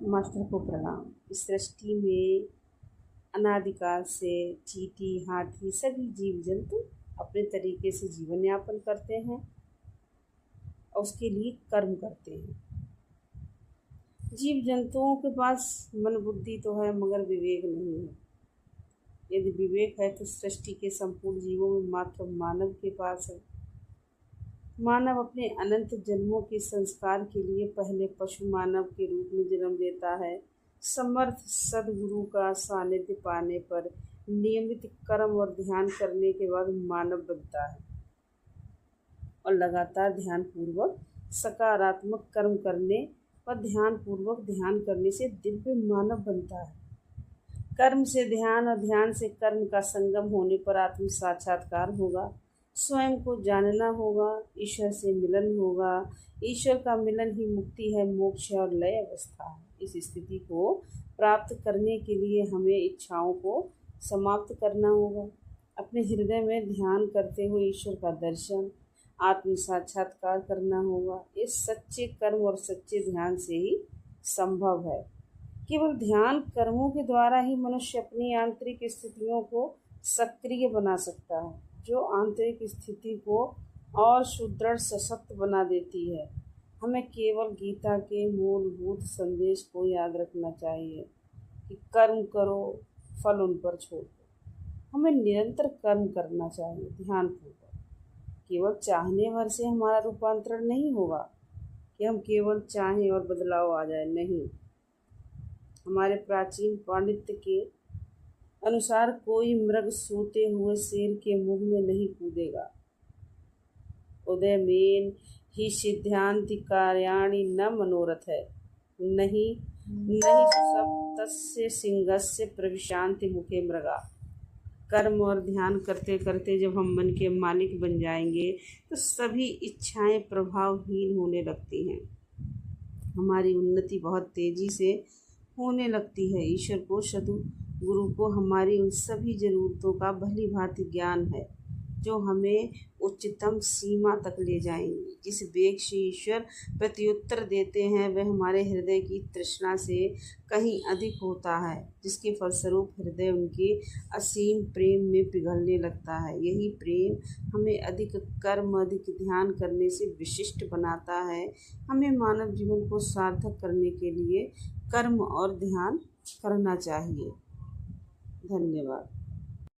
Master को प्रणाम। इस सृष्टि में अनादिकाल से चींटी, हाथी सभी जीव जंतु अपने तरीके से जीवन यापन करते हैं और उसके लिए कर्म करते हैं। जीव जंतुओं के पास मन बुद्धि तो है मगर विवेक नहीं है। यदि विवेक है तो सृष्टि के संपूर्ण जीवों में मात्र मानव के पास है। मानव अपने अनंत जन्मों के संस्कार के लिए पहले पशु मानव के रूप में जन्म लेता है। समर्थ सदगुरु का सानिध्य पाने पर नियमित कर्म और ध्यान करने के बाद मानव बनता है और लगातार ध्यान पूर्वक सकारात्मक कर्म करने और ध्यान करने से दिव्य मानव बनता है। कर्म से ध्यान और ध्यान से कर्म का संगम होने पर आत्म साक्षात्कार होगा। स्वयं को जानना होगा, ईश्वर से मिलन होगा। ईश्वर का मिलन ही मुक्ति है, मोक्ष और लय अवस्था है। इस स्थिति को प्राप्त करने के लिए हमें इच्छाओं को समाप्त करना होगा। अपने हृदय में ध्यान करते हुए ईश्वर का दर्शन, आत्म साक्षात्कार करना होगा। इस सच्चे कर्म और सच्चे ध्यान से ही संभव है। केवल ध्यान कर्मों के द्वारा ही मनुष्य अपनी आंतरिक स्थितियों को सक्रिय बना सकता है, जो आंतरिक स्थिति को और सुदृढ़ सशक्त बना देती है। हमें केवल गीता के मूलभूत संदेश को याद रखना चाहिए कि कर्म करो, फल उन पर छोड़ दो। हमें निरंतर कर्म करना चाहिए ध्यानपूर्वक। केवल चाहने भर से हमारा रूपांतरण नहीं होगा कि हम केवल चाहें और बदलाव आ जाए, नहीं। हमारे प्राचीन पांडित्य के अनुसार कोई मृग सोते हुए शेर के मुंह में नहीं कूदेगा। उदयमेन ही सिद्धांति कार्याणि न मनोरथ है, नहीं सुसप्तस्य सिंहस्य प्रविशांति मुखे मृगा। कर्म और ध्यान करते करते जब हम मन के मालिक बन जाएंगे तो सभी इच्छाएं प्रभावहीन होने लगती हैं। हमारी उन्नति बहुत तेजी से होने लगती है। ईश्वर को, सद्गुरु को हमारी उन सभी ज़रूरतों का भली भांति ज्ञान है जो हमें उच्चतम सीमा तक ले जाएंगी। जिस वेग से ईश्वर प्रत्युत्तर देते हैं वह हमारे हृदय की तृष्णा से कहीं अधिक होता है, जिसके फलस्वरूप हृदय उनके असीम प्रेम में पिघलने लगता है। यही प्रेम हमें अधिक कर्म, अधिक ध्यान करने से विशिष्ट बनाता है। हमें मानव जीवन को सार्थक करने के लिए कर्म और ध्यान करना चाहिए। धन्यवाद।